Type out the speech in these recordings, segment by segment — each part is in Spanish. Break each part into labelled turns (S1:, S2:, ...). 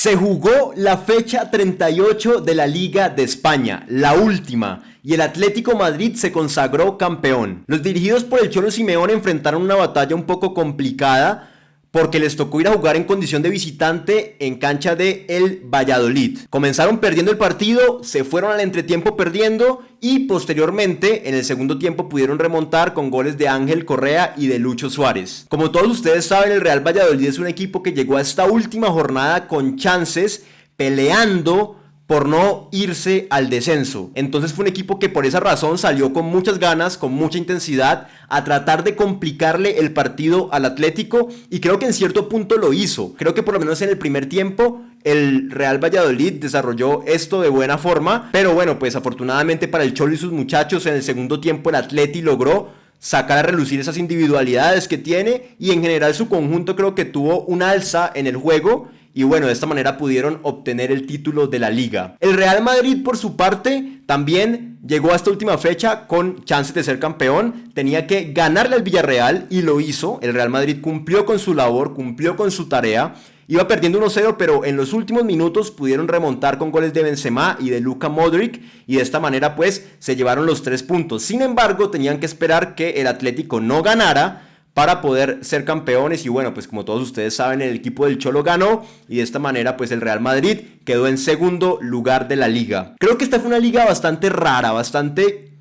S1: Se jugó la fecha 38 de la Liga de España, la última, y el Atlético Madrid se consagró campeón. Los dirigidos por el Cholo Simeone enfrentaron una batalla un poco complicada porque les tocó ir a jugar en condición de visitante en cancha de el Valladolid. Comenzaron perdiendo el partido, se fueron al entretiempo perdiendo y posteriormente en el segundo tiempo pudieron remontar con goles de Ángel Correa y de Lucho Suárez. Como todos ustedes saben, el Real Valladolid es un equipo que llegó a esta última jornada con chances, peleando por no irse al descenso. Entonces fue un equipo que por esa razón salió con muchas ganas, con mucha intensidad, a tratar de complicarle el partido al Atlético, y creo que en cierto punto lo hizo. Creo que por lo menos en el primer tiempo el Real Valladolid desarrolló esto de buena forma, pero bueno, pues afortunadamente para el Cholo y sus muchachos, en el segundo tiempo el Atleti logró sacar a relucir esas individualidades que tiene, y en general su conjunto creo que tuvo un alza en el juego. Y bueno, de esta manera pudieron obtener el título de la Liga. El Real Madrid, por su parte, también llegó a esta última fecha con chances de ser campeón. Tenía que ganarle al Villarreal y lo hizo. El Real Madrid cumplió con su labor, cumplió con su tarea. Iba perdiendo 1-0, pero en los últimos minutos pudieron remontar con goles de Benzema y de Luka Modric, y de esta manera pues se llevaron los 3 puntos. Sin embargo, tenían que esperar que el Atlético no ganara para poder ser campeones, y bueno, pues como todos ustedes saben, el equipo del Cholo ganó, y de esta manera pues el Real Madrid quedó en segundo lugar de la Liga. Creo que esta fue una liga bastante rara, bastante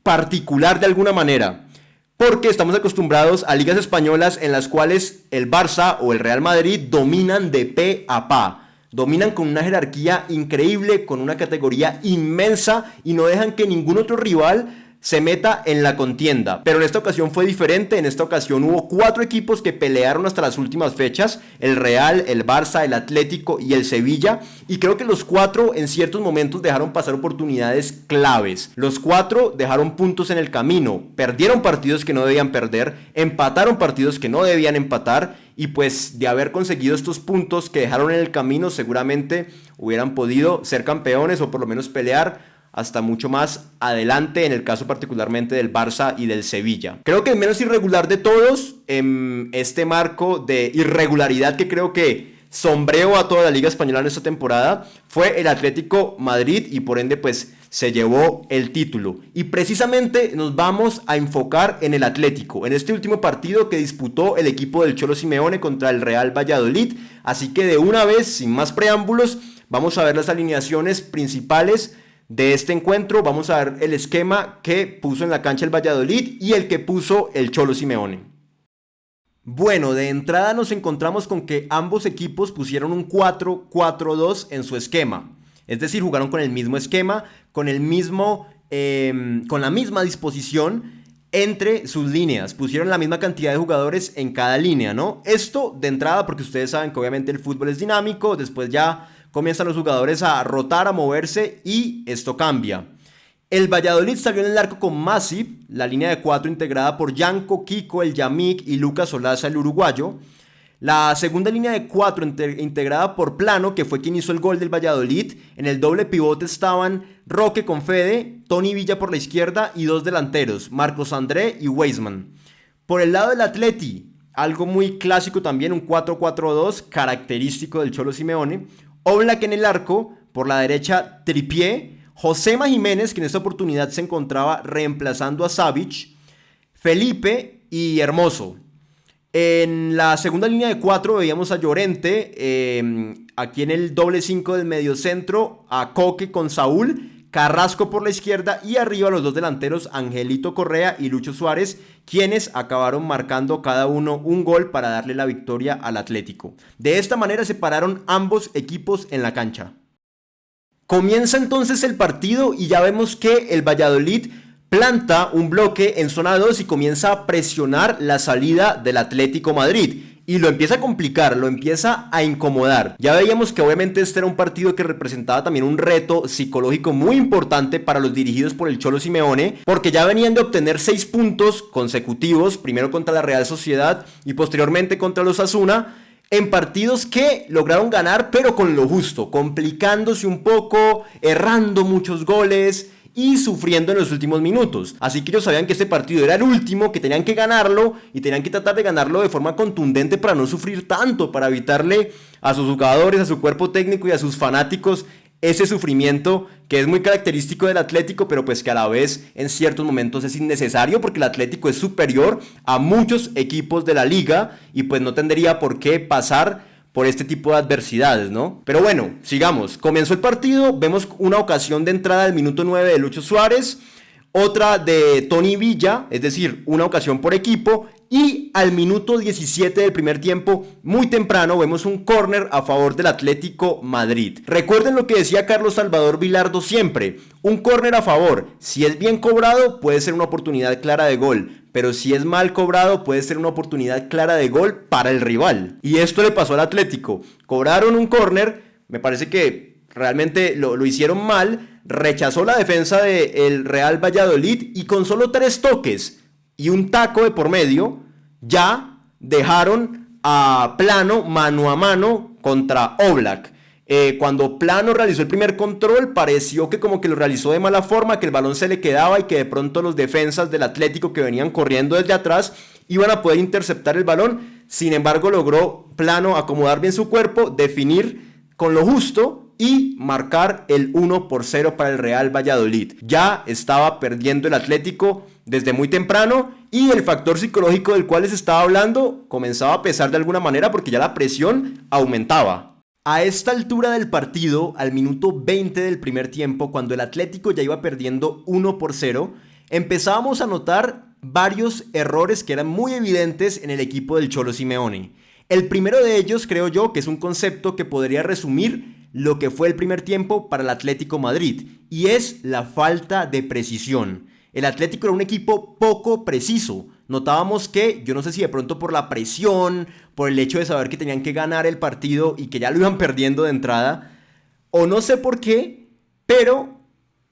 S1: particular de alguna manera, porque estamos acostumbrados a ligas españolas en las cuales el Barça o el Real Madrid dominan de pe a pa. Dominan con una jerarquía increíble, con una categoría inmensa, y no dejan que ningún otro rival se meta en la contienda. Pero en esta ocasión fue diferente. En esta ocasión hubo 4 equipos que pelearon hasta las últimas fechas: el Real, el Barça, el Atlético y el Sevilla, y creo que los 4 en ciertos momentos dejaron pasar oportunidades claves. Los 4 dejaron puntos en el camino, perdieron partidos que no debían perder, empataron partidos que no debían empatar, y pues de haber conseguido estos puntos que dejaron en el camino, seguramente hubieran podido ser campeones, o por lo menos pelear hasta mucho más adelante, en el caso particularmente del Barça y del Sevilla. Creo que el menos irregular de todos, en este marco de irregularidad que creo que sombreó a toda la Liga Española en esta temporada, fue el Atlético Madrid, y por ende pues se llevó el título. Y precisamente nos vamos a enfocar en el Atlético, en este último partido que disputó el equipo del Cholo Simeone contra el Real Valladolid. Así que de una vez, sin más preámbulos, vamos a ver las alineaciones principales de este encuentro. Vamos a ver el esquema que puso en la cancha el Valladolid y el que puso el Cholo Simeone. Bueno, de entrada nos encontramos con que ambos equipos pusieron un 4-4-2 en su esquema. Es decir, jugaron con el mismo esquema, con la misma disposición entre sus líneas. Pusieron la misma cantidad de jugadores en cada línea, ¿no? Esto de entrada porque ustedes saben que obviamente el fútbol es dinámico. Después ya comienzan los jugadores a rotar, a moverse, y esto cambia. El Valladolid salió en el arco con Masip, la línea de 4 integrada por Yanko, Kiko, el Yamik y Lucas Olaza, el uruguayo. La segunda línea de 4 integrada por Plano, que fue quien hizo el gol del Valladolid. En el doble pivote estaban Roque con Fede, Tony Villa por la izquierda y 2 delanteros, Marcos André y Weisman. Por el lado del Atleti, algo muy clásico también, un 4-4-2 característico del Cholo Simeone. Oblak en el arco, por la derecha Tripié, Josema Jiménez, que en esta oportunidad se encontraba reemplazando a Savic, Felipe y Hermoso. En la segunda línea de 4 veíamos a Llorente, aquí en el doble 5 del mediocentro, a Coque con Saúl, Carrasco por la izquierda, y arriba los 2 delanteros, Angelito Correa y Lucho Suárez, quienes acabaron marcando cada uno un gol para darle la victoria al Atlético. De esta manera se pararon ambos equipos en la cancha. Comienza entonces el partido y ya vemos que el Valladolid planta un bloque en zona 2 y comienza a presionar la salida del Atlético Madrid. Y lo empieza a complicar, lo empieza a incomodar. Ya veíamos que obviamente este era un partido que representaba también un reto psicológico muy importante para los dirigidos por el Cholo Simeone, porque ya venían de obtener 6 puntos consecutivos, primero contra la Real Sociedad y posteriormente contra los Osasuna, en partidos que lograron ganar pero con lo justo, complicándose un poco, errando muchos goles y sufriendo en los últimos minutos. Así que ellos sabían que este partido era el último, que tenían que ganarlo y tenían que tratar de ganarlo de forma contundente para no sufrir tanto, para evitarle a sus jugadores, a su cuerpo técnico y a sus fanáticos ese sufrimiento que es muy característico del Atlético, pero pues que a la vez en ciertos momentos es innecesario porque el Atlético es superior a muchos equipos de la liga y pues no tendría por qué pasar por este tipo de adversidades, ¿no? Pero bueno, sigamos. Comenzó el partido, vemos una ocasión de entrada del minuto 9 de Lucho Suárez, otra de Tony Villa, es decir, una ocasión por equipo, y al minuto 17 del primer tiempo, muy temprano, vemos un córner a favor del Atlético Madrid. Recuerden lo que decía Carlos Salvador Vilardo siempre, un córner a favor, si es bien cobrado, puede ser una oportunidad clara de gol, pero si es mal cobrado, puede ser una oportunidad clara de gol para el rival. Y esto le pasó al Atlético, cobraron un córner, me parece que realmente lo hicieron mal, rechazó la defensa del Real Valladolid y con solo 3 toques y un taco de por medio, ya dejaron a Plano mano a mano contra Oblak. Cuando Plano realizó el primer control, pareció que como que lo realizó de mala forma, que el balón se le quedaba y que de pronto los defensas del Atlético que venían corriendo desde atrás iban a poder interceptar el balón. Sin embargo, logró Plano acomodar bien su cuerpo, definir con lo justo y marcar el 1-0 para el Real Valladolid. Ya estaba perdiendo el Atlético desde muy temprano y el factor psicológico del cual les estaba hablando comenzaba a pesar de alguna manera porque ya la presión aumentaba. A esta altura del partido, al minuto 20 del primer tiempo, cuando el Atlético ya iba perdiendo 1-0, empezábamos a notar varios errores que eran muy evidentes en el equipo del Cholo Simeone. El primero de ellos, creo yo, que es un concepto que podría resumir lo que fue el primer tiempo para el Atlético Madrid, y es la falta de precisión. El Atlético era un equipo poco preciso. Notábamos que, yo no sé si de pronto por la presión, por el hecho de saber que tenían que ganar el partido y que ya lo iban perdiendo de entrada, o no sé por qué, pero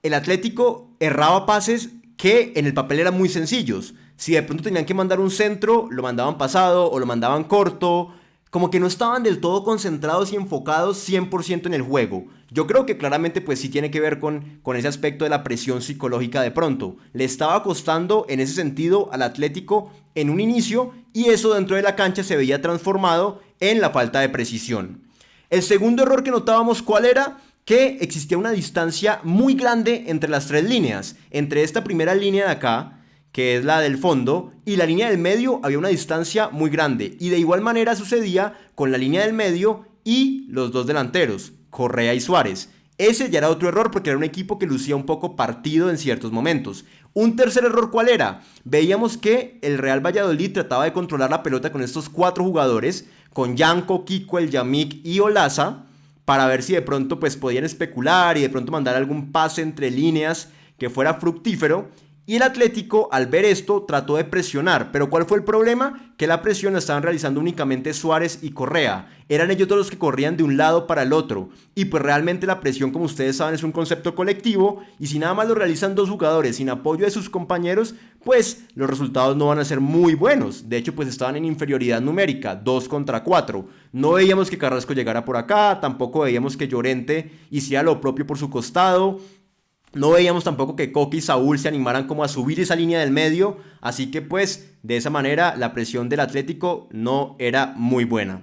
S1: el Atlético erraba pases que en el papel eran muy sencillos. Si de pronto tenían que mandar un centro, lo mandaban pasado o lo mandaban corto, como que no estaban del todo concentrados y enfocados 100% en el juego. Yo creo que claramente pues sí tiene que ver con ese aspecto de la presión psicológica de pronto. Le estaba costando en ese sentido al Atlético en un inicio y eso dentro de la cancha se veía transformado en la falta de precisión. El segundo error que notábamos, ¿cuál era? Que existía una distancia muy grande entre las 3 líneas. Entre esta primera línea de acá, que es la del fondo, y la línea del medio había una distancia muy grande. Y de igual manera sucedía con la línea del medio y los 2 delanteros, Correa y Suárez. Ese ya era otro error porque era un equipo que lucía un poco partido en ciertos momentos. Un tercer error, ¿cuál era? Veíamos que el Real Valladolid trataba de controlar la pelota con estos 4 jugadores, con Yanko, Kiko, El Yamik y Olaza, para ver si de pronto pues podían especular y de pronto mandar algún pase entre líneas que fuera fructífero. Y el Atlético, al ver esto, trató de presionar. ¿Pero cuál fue el problema? Que la presión la estaban realizando únicamente Suárez y Correa. Eran ellos todos los que corrían de un lado para el otro. Y pues realmente la presión, como ustedes saben, es un concepto colectivo. Y si nada más lo realizan 2 jugadores sin apoyo de sus compañeros, pues los resultados no van a ser muy buenos. De hecho, pues estaban en inferioridad numérica, 2 contra 4. No veíamos que Carrasco llegara por acá, tampoco veíamos que Llorente hiciera lo propio por su costado. No veíamos tampoco que Coque y Saúl se animaran como a subir esa línea del medio, así que pues de esa manera la presión del Atlético no era muy buena.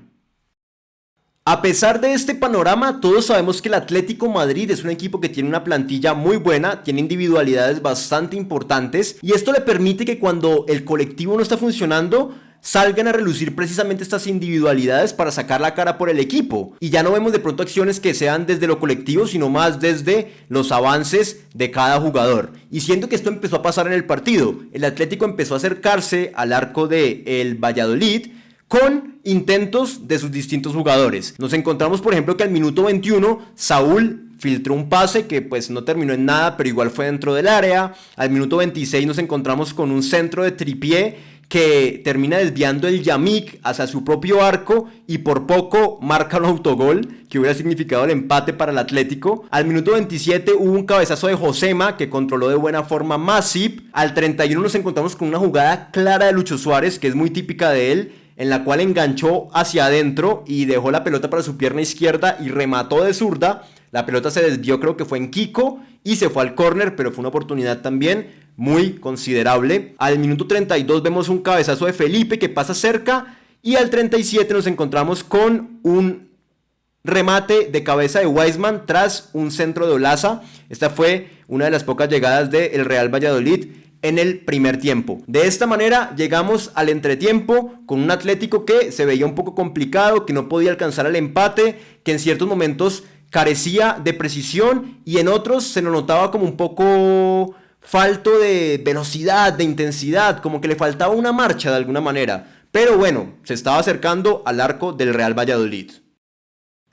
S1: A pesar de este panorama, todos sabemos que el Atlético Madrid es un equipo que tiene una plantilla muy buena, tiene individualidades bastante importantes y esto le permite que cuando el colectivo no está funcionando, salgan a relucir precisamente estas individualidades para sacar la cara por el equipo. Y ya no vemos de pronto acciones que sean desde lo colectivo, sino más desde los avances de cada jugador. Y siento que esto empezó a pasar en el partido. El Atlético empezó a acercarse al arco del Valladolid con intentos de sus distintos jugadores. Nos encontramos, por ejemplo, que al minuto 21 Saúl filtró un pase que pues no terminó en nada, pero igual fue dentro del área. Al minuto 26 nos encontramos con un centro de Tripié que termina desviando el Yamik hacia su propio arco y por poco marca un autogol que hubiera significado el empate para el Atlético. Al minuto 27 hubo un cabezazo de Josema que controló de buena forma Masip. Al 31 nos encontramos con una jugada clara de Lucho Suárez, que es muy típica de él, en la cual enganchó hacia adentro y dejó la pelota para su pierna izquierda y remató de zurda. La pelota se desvió, creo que fue en Kiko, y se fue al córner, pero fue una oportunidad también muy considerable. Al minuto 32 vemos un cabezazo de Felipe que pasa cerca, y al 37 nos encontramos con un remate de cabeza de Weisman tras un centro de Olaza. Esta fue una de las pocas llegadas del Real Valladolid en el primer tiempo. De esta manera llegamos al entretiempo con un Atlético que se veía un poco complicado, que no podía alcanzar el empate, que en ciertos momentos carecía de precisión y en otros se lo notaba como un poco falto de velocidad, de intensidad, como que le faltaba una marcha de alguna manera. Pero bueno, se estaba acercando al arco del Real Valladolid.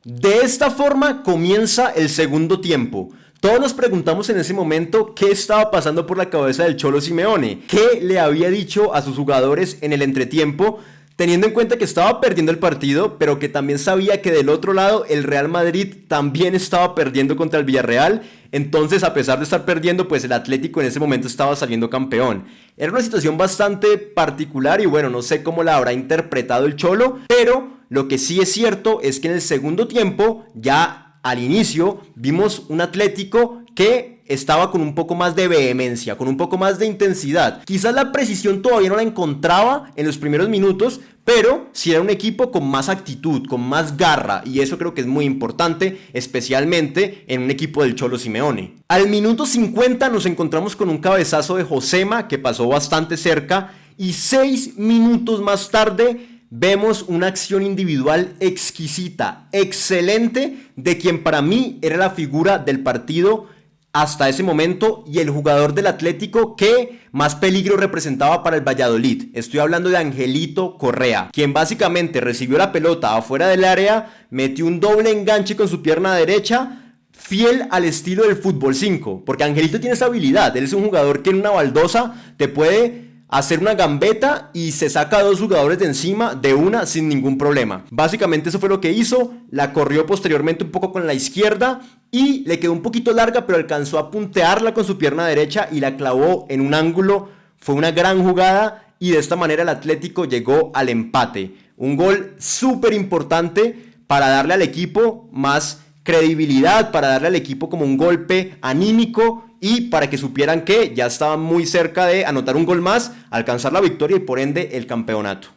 S1: De esta forma comienza el segundo tiempo. Todos nos preguntamos en ese momento qué estaba pasando por la cabeza del Cholo Simeone, qué le había dicho a sus jugadores en el entretiempo, teniendo en cuenta que estaba perdiendo el partido, pero que también sabía que del otro lado el Real Madrid también estaba perdiendo contra el Villarreal. Entonces, a pesar de estar perdiendo, pues el Atlético en ese momento estaba saliendo campeón. Era una situación bastante particular y bueno, no sé cómo la habrá interpretado el Cholo, pero lo que sí es cierto es que en el segundo tiempo, ya al inicio, vimos un Atlético que estaba con un poco más de vehemencia, con un poco más de intensidad. Quizás la precisión todavía no la encontraba en los primeros minutos, pero sí era un equipo con más actitud, con más garra, y eso creo que es muy importante, especialmente en un equipo del Cholo Simeone. Al minuto 50 nos encontramos con un cabezazo de Josema que pasó bastante cerca, y 6 minutos más tarde vemos una acción individual exquisita, excelente, de quien para mí era la figura del partido hasta ese momento y el jugador del Atlético que más peligro representaba para el Valladolid. Estoy hablando de Angelito Correa, quien básicamente recibió la pelota afuera del área, metió un doble enganche con su pierna derecha, fiel al estilo del fútbol 5, porque Angelito tiene esa habilidad. Él es un jugador que en una baldosa te puede hacer una gambeta y se saca a 2 jugadores de encima de una sin ningún problema. Básicamente eso fue lo que hizo. La corrió posteriormente un poco con la izquierda y le quedó un poquito larga, pero alcanzó a puntearla con su pierna derecha y la clavó en un ángulo. Fue una gran jugada y de esta manera el Atlético llegó al empate. Un gol súper importante para darle al equipo más credibilidad, para darle al equipo como un golpe anímico y para que supieran que ya estaban muy cerca de anotar un gol más, alcanzar la victoria y por ende el campeonato.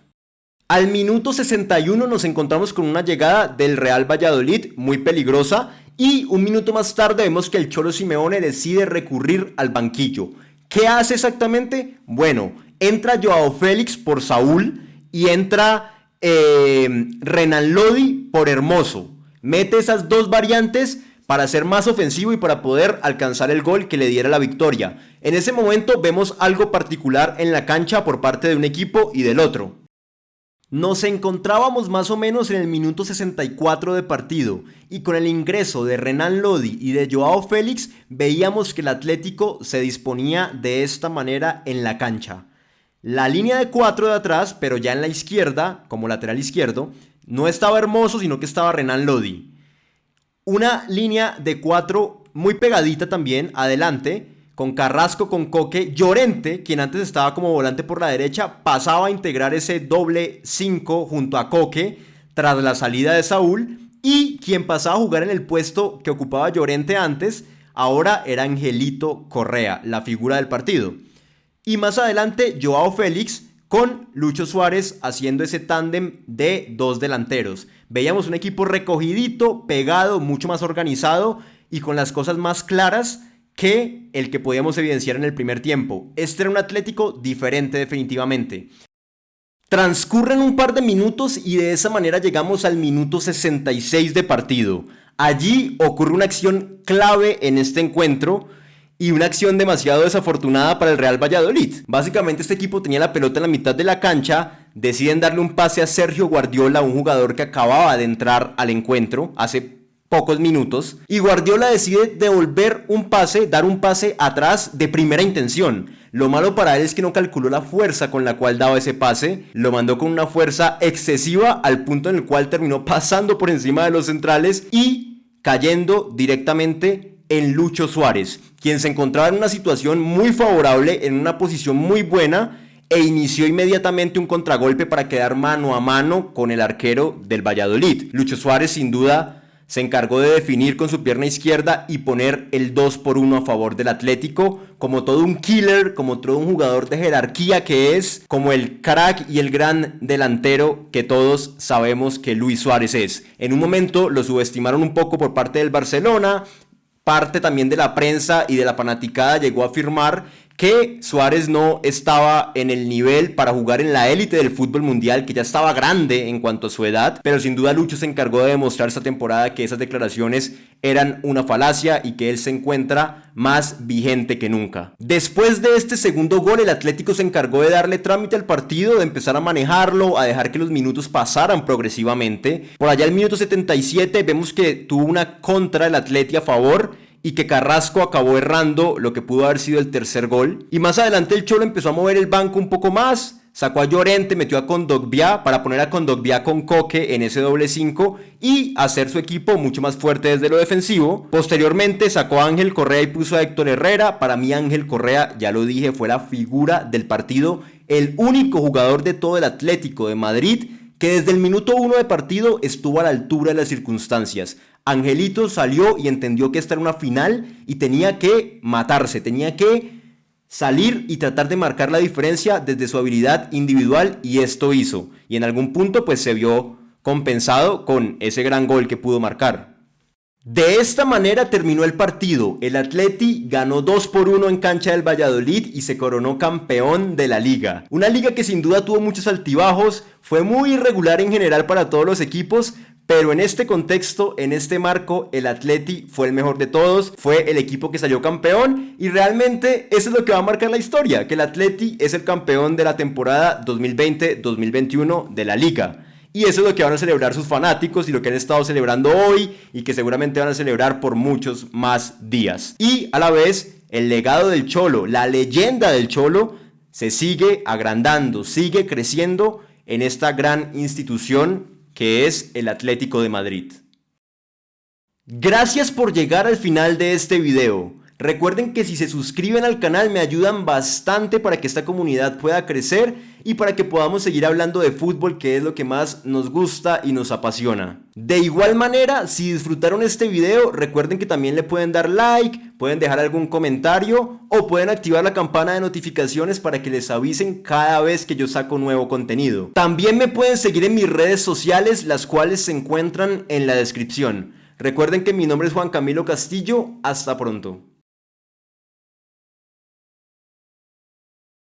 S1: Al minuto 61 nos encontramos con una llegada del Real Valladolid muy peligrosa y un minuto más tarde vemos que el Cholo Simeone decide recurrir al banquillo. ¿Qué hace exactamente? Bueno, entra Joao Félix por Saúl y entra Renan Lodi por Hermoso. Mete esas dos variantes para ser más ofensivo y para poder alcanzar el gol que le diera la victoria. En ese momento vemos algo particular en la cancha por parte de un equipo y del otro. Nos encontrábamos más o menos en el minuto 64 de partido y con el ingreso de Renan Lodi y de Joao Félix veíamos que el Atlético se disponía de esta manera en la cancha. La línea de 4 de atrás, pero ya en la izquierda, como lateral izquierdo, no estaba Hermoso, sino que estaba Renan Lodi. Una línea de 4 muy pegadita también, adelante, con Carrasco, con Coque. Llorente, quien antes estaba como volante por la derecha, pasaba a integrar ese doble 5 junto a Coque tras la salida de Saúl. Y quien pasaba a jugar en el puesto que ocupaba Llorente antes, ahora era Angelito Correa, la figura del partido. Y más adelante, Joao Félix con Lucho Suárez haciendo ese tándem de 2 delanteros. Veíamos un equipo recogidito, pegado, mucho más organizado y con las cosas más claras que el que podíamos evidenciar en el primer tiempo. Este era un Atlético diferente definitivamente. Transcurren un par de minutos y de esa manera llegamos al minuto 66 de partido. Allí ocurre una acción clave en este encuentro y una acción demasiado desafortunada para el Real Valladolid. Básicamente este equipo tenía la pelota en la mitad de la cancha, deciden darle un pase a Sergio Guardiola, un jugador que acababa de entrar al encuentro hace pocos minutos, y Guardiola decide devolver un pase, dar un pase atrás de primera intención. Lo malo para él es que no calculó la fuerza con la cual daba ese pase, lo mandó con una fuerza excesiva al punto en el cual terminó pasando por encima de los centrales y cayendo directamente en Lucho Suárez, quien se encontraba en una situación muy favorable, en una posición muy buena, e inició inmediatamente un contragolpe para quedar mano a mano con el arquero del Valladolid. Lucho Suárez sin duda se encargó de definir con su pierna izquierda y poner el 2-1 a favor del Atlético, como todo un killer, como todo un jugador de jerarquía que es, como el crack y el gran delantero que todos sabemos que Luis Suárez es. En un momento lo subestimaron un poco por parte del Barcelona, parte también de la prensa y de la fanaticada llegó a afirmar que Suárez no estaba en el nivel para jugar en la élite del fútbol mundial, que ya estaba grande en cuanto a su edad, pero sin duda Lucho se encargó de demostrar esta temporada que esas declaraciones eran una falacia y que él se encuentra más vigente que nunca. Después de este segundo gol, el Atlético se encargó de darle trámite al partido, de empezar a manejarlo, a dejar que los minutos pasaran progresivamente. Por allá al minuto 77 vemos que tuvo una contra el Atleti a favor y que Carrasco acabó errando lo que pudo haber sido el tercer gol. Y más adelante el Cholo empezó a mover el banco un poco más, sacó a Llorente, metió a Kondogbia para poner a Kondogbia con Coque en ese doble 5 y hacer su equipo mucho más fuerte desde lo defensivo. Posteriormente sacó a Ángel Correa y puso a Héctor Herrera. Para mí Ángel Correa, ya lo dije, fue la figura del partido, el único jugador de todo el Atlético de Madrid que desde el minuto 1 de partido estuvo a la altura de las circunstancias. Angelito salió y entendió que esta era una final y tenía que matarse, tenía que salir y tratar de marcar la diferencia desde su habilidad individual, y esto hizo. Y en algún punto pues se vio compensado con ese gran gol que pudo marcar. De esta manera terminó el partido. El Atleti ganó 2-1 en cancha del Valladolid y se coronó campeón de la liga. Una liga que sin duda tuvo muchos altibajos, fue muy irregular en general para todos los equipos, pero en este contexto, en este marco, el Atleti fue el mejor de todos, fue el equipo que salió campeón y realmente eso es lo que va a marcar la historia, que el Atleti es el campeón de la temporada 2020-2021 de la liga. Y eso es lo que van a celebrar sus fanáticos y lo que han estado celebrando hoy y que seguramente van a celebrar por muchos más días. Y a la vez, el legado del Cholo, la leyenda del Cholo, se sigue agrandando, sigue creciendo en esta gran institución que es el Atlético de Madrid. Gracias por llegar al final de este video. Recuerden que si se suscriben al canal me ayudan bastante para que esta comunidad pueda crecer y para que podamos seguir hablando de fútbol, que es lo que más nos gusta y nos apasiona. De igual manera, si disfrutaron este video, recuerden que también le pueden dar like, pueden dejar algún comentario o pueden activar la campana de notificaciones para que les avisen cada vez que yo saco nuevo contenido. También me pueden seguir en mis redes sociales, las cuales se encuentran en la descripción. Recuerden que mi nombre es Juan Camilo Castillo. Hasta pronto.